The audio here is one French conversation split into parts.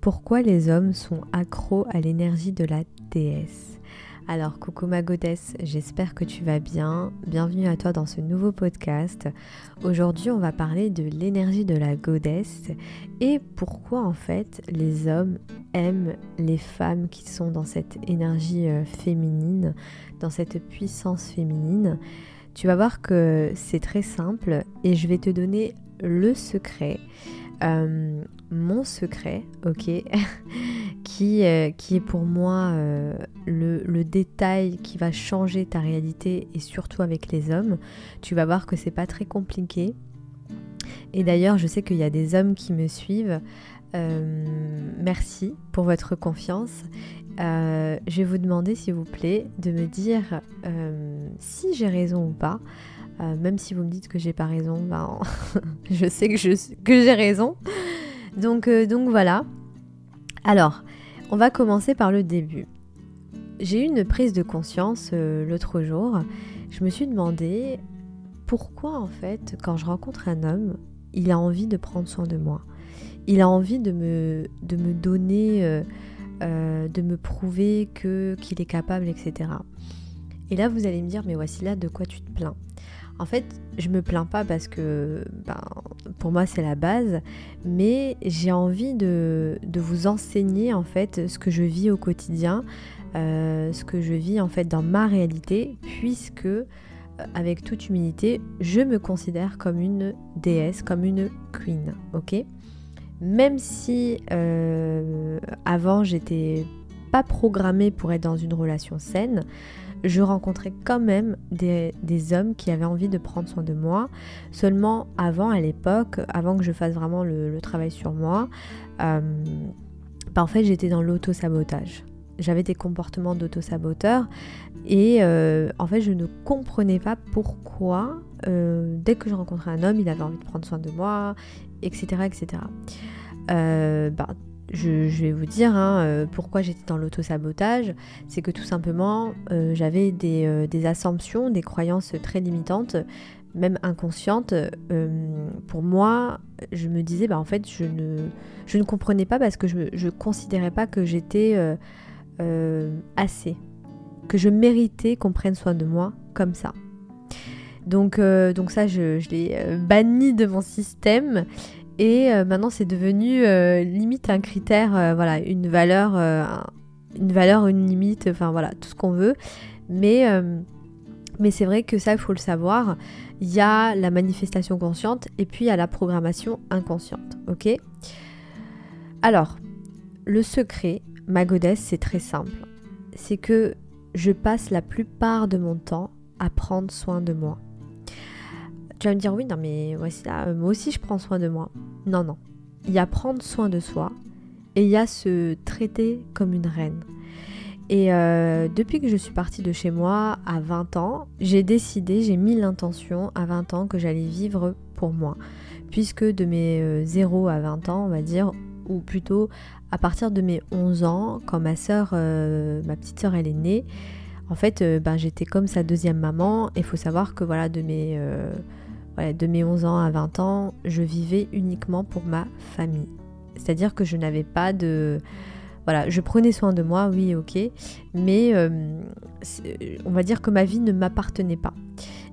Pourquoi les hommes sont accros à l'énergie de la déesse? Alors coucou ma goddess, j'espère que tu vas bien. Bienvenue à toi dans ce nouveau podcast. Aujourd'hui on va parler de l'énergie de la goddess et pourquoi en fait les hommes aiment les femmes qui sont dans cette énergie féminine, dans cette puissance féminine. Tu vas voir que c'est très simple et je vais te donner le secret. Mon secret, ok, qui est pour moi le détail qui va changer ta réalité et surtout avec les hommes. Tu vas voir que c'est pas très compliqué. Et d'ailleurs, je sais qu'il y a des hommes qui me suivent. Merci pour votre confiance. Je vais vous demander, s'il vous plaît, de me dire si j'ai raison ou pas. Même si vous me dites que j'ai pas raison, ben, je sais que j'ai raison. Donc voilà. Alors, on va commencer par le début. J'ai eu une prise de conscience l'autre jour. Je me suis demandé pourquoi en fait, quand je rencontre un homme, il a envie de prendre soin de moi. Il a envie de me donner, de me prouver qu'il est capable, etc. Et là, vous allez me dire, mais Wassila, de quoi tu te plains ? En fait, je me plains pas parce que pour moi c'est la base, mais j'ai envie de vous enseigner en fait ce que je vis au quotidien, ce que je vis en fait dans ma réalité, puisque avec toute humilité, je me considère comme une déesse, comme une queen, ok ? Même si avant j'étais pas programmée pour être dans une relation saine, je rencontrais quand même des hommes qui avaient envie de prendre soin de moi. Seulement à l'époque, avant que je fasse vraiment le travail sur moi, en fait j'étais dans l'auto-sabotage. J'avais des comportements d'auto-saboteur et en fait je ne comprenais pas pourquoi dès que je rencontrais un homme, il avait envie de prendre soin de moi, etc. etc. Je vais vous dire pourquoi j'étais dans l'auto-sabotage. C'est que tout simplement, j'avais des assumptions, des croyances très limitantes, même inconscientes. Pour moi, je me disais, en fait, je ne comprenais pas parce que je ne considérais pas que j'étais assez, que je méritais qu'on prenne soin de moi comme ça. Donc ça, je l'ai banni de mon système. Et maintenant, c'est devenu limite un critère, une valeur, une limite, tout ce qu'on veut. Mais c'est vrai que ça, il faut le savoir. Il y a la manifestation consciente et puis il y a la programmation inconsciente, ok ? Alors, le secret, ma goddess, c'est très simple. C'est que je passe la plupart de mon temps à prendre soin de moi. Tu vas me dire, oui, non, mais voici là, moi aussi je prends soin de moi. Non. Il y a prendre soin de soi et il y a se traiter comme une reine. Et depuis que je suis partie de chez moi à 20 ans, j'ai mis l'intention à 20 ans que j'allais vivre pour moi. Puisque de mes 0 à 20 ans, on va dire, ou plutôt à partir de mes 11 ans, quand ma petite sœur, elle est née, en fait, j'étais comme sa deuxième maman. Et il faut savoir que de mes 11 ans à 20 ans, je vivais uniquement pour ma famille. C'est-à-dire que je n'avais pas de... Voilà, je prenais soin de moi, oui, ok, mais on va dire que ma vie ne m'appartenait pas.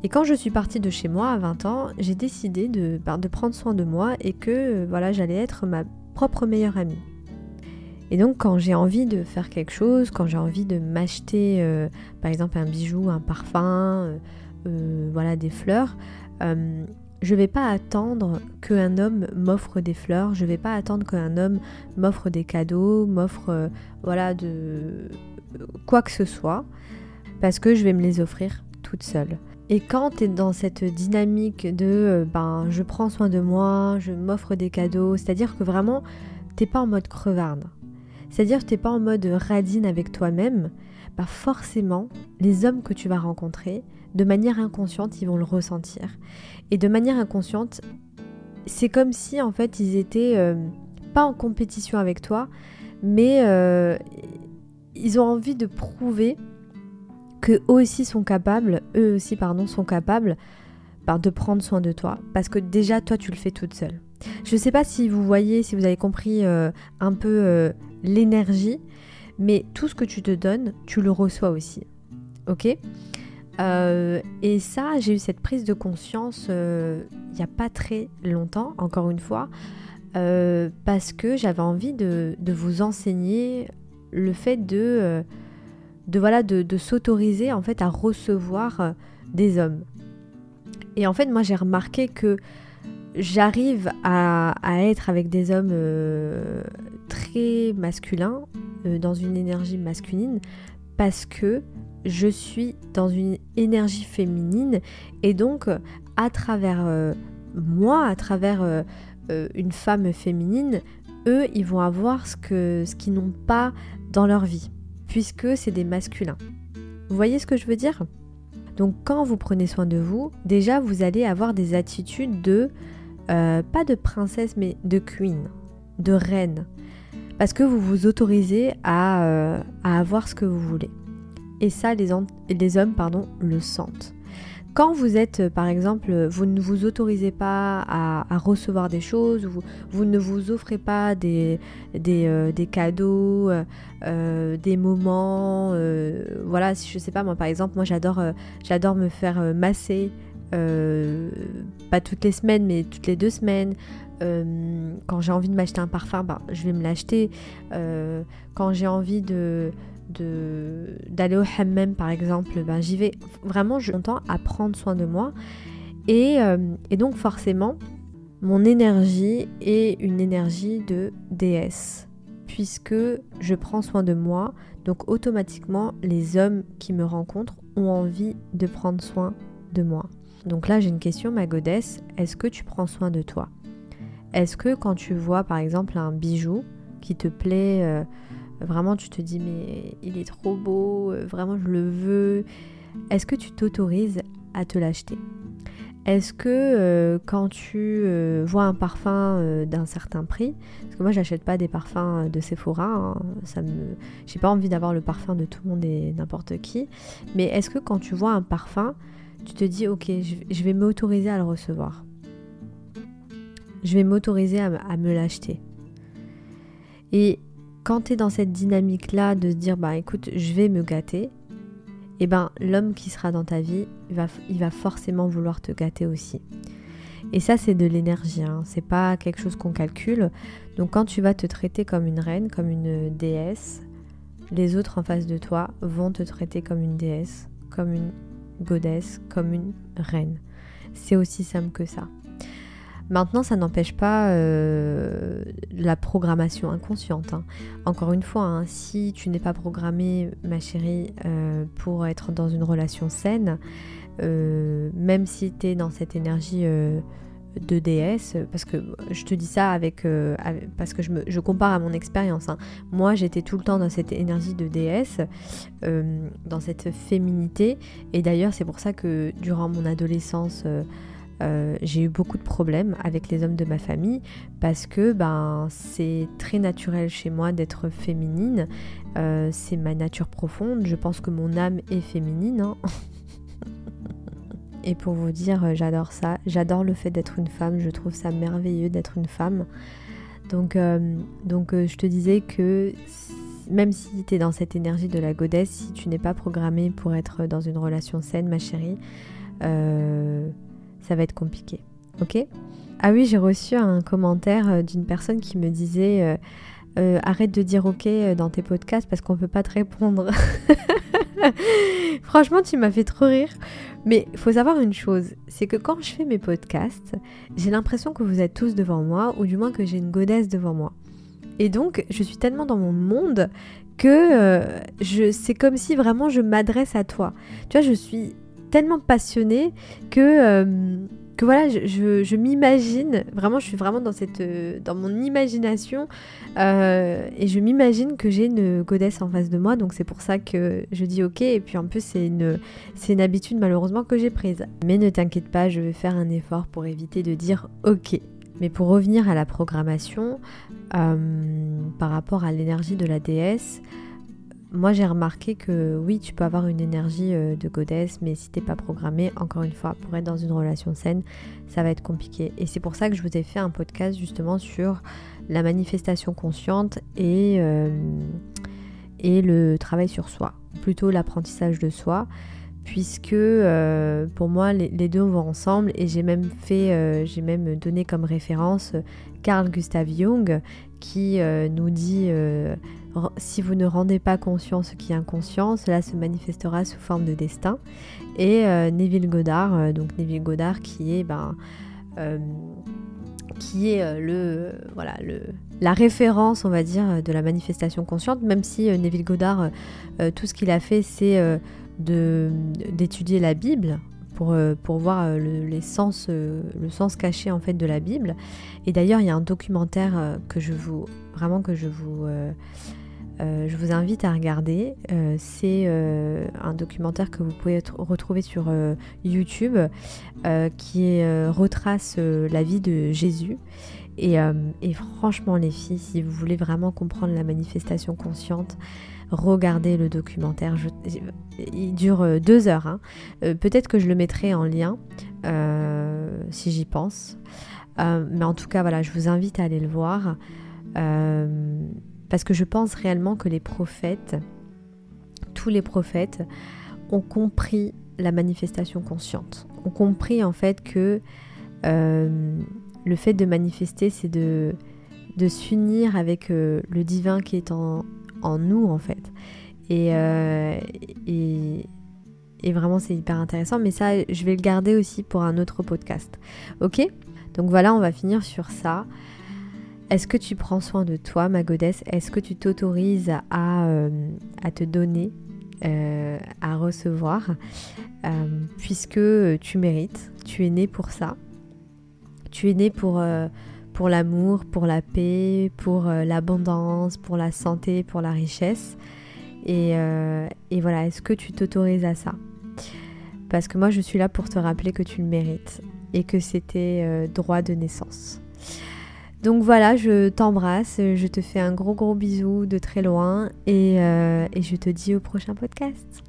Et quand je suis partie de chez moi à 20 ans, j'ai décidé de prendre soin de moi et que j'allais être ma propre meilleure amie. Et donc quand j'ai envie de faire quelque chose, quand j'ai envie de m'acheter par exemple un bijou, un parfum, des fleurs, je vais pas attendre qu'un homme m'offre des fleurs, je vais pas attendre qu'un homme m'offre des cadeaux, m'offre de quoi que ce soit, parce que je vais me les offrir toute seule. Et quand tu es dans cette dynamique de je prends soin de moi, je m'offre des cadeaux, c'est-à-dire que vraiment t'es pas en mode crevarde, c'est-à-dire que t'es pas en mode radine avec toi-même, forcément les hommes que tu vas rencontrer, de manière inconsciente, ils vont le ressentir. Et de manière inconsciente, c'est comme si en fait ils étaient pas en compétition avec toi, mais ils ont envie de prouver qu'eux aussi sont capables de prendre soin de toi. Parce que déjà, toi, tu le fais toute seule. Je ne sais pas si vous voyez, si vous avez compris un peu l'énergie, mais tout ce que tu te donnes, tu le reçois aussi. Ok ? Et ça, j'ai eu cette prise de conscience il n'y a pas très longtemps, encore une fois, parce que j'avais envie de vous enseigner le fait de s'autoriser en fait à recevoir des hommes. Et en fait, moi, j'ai remarqué que j'arrive à être avec des hommes très masculins, dans une énergie masculine, parce que je suis dans une énergie féminine, et donc à travers moi, à travers une femme féminine, eux, ils vont avoir ce qu'ils n'ont pas dans leur vie, puisque c'est des masculins. Vous voyez ce que je veux dire ? Donc quand vous prenez soin de vous, déjà vous allez avoir des attitudes de, pas de princesse, mais de queen, de reine. Parce que vous vous autorisez à avoir ce que vous voulez. Et ça, les hommes le sentent. Quand vous êtes, par exemple, vous ne vous autorisez pas à recevoir des choses, vous ne vous offrez pas des cadeaux, des moments, voilà, si je sais pas, moi par exemple, moi j'adore me faire masser, pas toutes les semaines, mais toutes les 2 semaines. Quand j'ai envie de m'acheter un parfum, je vais me l'acheter. Quand j'ai envie d'aller au hammam par exemple, j'y vais. Vraiment, je suis content à prendre soin de moi, et donc forcément mon énergie est une énergie de déesse, puisque je prends soin de moi, donc automatiquement les hommes qui me rencontrent ont envie de prendre soin de moi. Donc là j'ai une question, ma goddess, est-ce que tu prends soin de toi ? Est-ce que quand tu vois par exemple un bijou qui te plaît, vraiment tu te dis mais il est trop beau, vraiment je le veux, est-ce que tu t'autorises à te l'acheter ? Est-ce que quand tu vois un parfum d'un certain prix, parce que moi j'achète pas des parfums de Sephora, hein, j'ai pas envie d'avoir le parfum de tout le monde et n'importe qui, mais est-ce que quand tu vois un parfum, tu te dis ok, je vais m'autoriser à le recevoir, je vais m'autoriser à me l'acheter. Et quand tu es dans cette dynamique-là de se dire, écoute, je vais me gâter, et l'homme qui sera dans ta vie, il va forcément vouloir te gâter aussi. Et ça, c'est de l'énergie, hein, c'est pas quelque chose qu'on calcule. Donc quand tu vas te traiter comme une reine, comme une déesse, les autres en face de toi vont te traiter comme une déesse, comme une goddess, comme une reine. C'est aussi simple que ça. Maintenant, ça n'empêche pas la programmation inconsciente, hein. Encore une fois, hein, si tu n'es pas programmée, ma chérie, pour être dans une relation saine, même si tu es dans cette énergie de déesse, parce que je te dis ça parce que je compare à mon expérience, hein. Moi, j'étais tout le temps dans cette énergie de déesse, dans cette féminité, et d'ailleurs, c'est pour ça que durant mon adolescence, j'ai eu beaucoup de problèmes avec les hommes de ma famille, parce que c'est très naturel chez moi d'être féminine, c'est ma nature profonde, je pense que mon âme est féminine, hein. Et pour vous dire, j'adore ça, j'adore le fait d'être une femme, je trouve ça merveilleux d'être une femme. Donc je te disais que même si tu es dans cette énergie de la goddess, si tu n'es pas programmée pour être dans une relation saine, ma chérie, ça va être compliqué, ok ? Ah oui, j'ai reçu un commentaire d'une personne qui me disait arrête de dire ok dans tes podcasts parce qu'on peut pas te répondre. Franchement, tu m'as fait trop rire. Mais il faut savoir une chose, c'est que quand je fais mes podcasts, j'ai l'impression que vous êtes tous devant moi, ou du moins que j'ai une goddess devant moi. Et donc, je suis tellement dans mon monde que c'est comme si vraiment je m'adresse à toi. Tu vois, je suis tellement passionnée que voilà, je m'imagine, vraiment, je suis vraiment dans mon imagination, et je m'imagine que j'ai une goddess en face de moi, donc c'est pour ça que je dis ok, et puis en plus c'est une habitude malheureusement que j'ai prise. Mais ne t'inquiète pas, je vais faire un effort pour éviter de dire ok. Mais pour revenir à la programmation, par rapport à l'énergie de la déesse, moi j'ai remarqué que oui, tu peux avoir une énergie de goddess, mais si t'es pas programmé, encore une fois, pour être dans une relation saine, ça va être compliqué. Et c'est pour ça que je vous ai fait un podcast justement sur la manifestation consciente et le travail sur soi, plutôt l'apprentissage de soi, puisque pour moi les deux vont ensemble. Et j'ai même donné comme référence Carl Gustav Jung qui nous dit si vous ne rendez pas conscient ce qui est inconscient, cela se manifestera sous forme de destin. Et Neville Goddard, qui est la référence, on va dire, de la manifestation consciente, même si Neville Goddard, tout ce qu'il a fait, c'est d'étudier la Bible pour voir le sens caché en fait de la Bible. Et d'ailleurs, il y a un documentaire que je vous invite à regarder. C'est un documentaire que vous pouvez retrouver sur YouTube qui retrace la vie de Jésus. Et franchement les filles, si vous voulez vraiment comprendre la manifestation consciente, regardez le documentaire. Il dure 2 heures. Hein. Peut-être que je le mettrai en lien si j'y pense. Mais en tout cas, voilà, je vous invite à aller le voir. Parce que je pense réellement que tous les prophètes ont compris la manifestation consciente. Ont compris en fait que le fait de manifester, c'est de s'unir avec le divin qui est en nous en fait. Et vraiment c'est hyper intéressant, mais ça je vais le garder aussi pour un autre podcast. Ok ? Donc voilà, on va finir sur ça. Est-ce que tu prends soin de toi, ma goddess ? Est-ce que tu t'autorises à te donner, à recevoir, puisque tu mérites, tu es née pour ça. Tu es née pour l'amour, pour la paix, pour l'abondance, pour la santé, pour la richesse. Et voilà, est-ce que tu t'autorises à ça ? Parce que moi, je suis là pour te rappeler que tu le mérites et que c'était droit de naissance. Donc voilà, je t'embrasse, je te fais un gros bisou de très loin et je te dis au prochain podcast.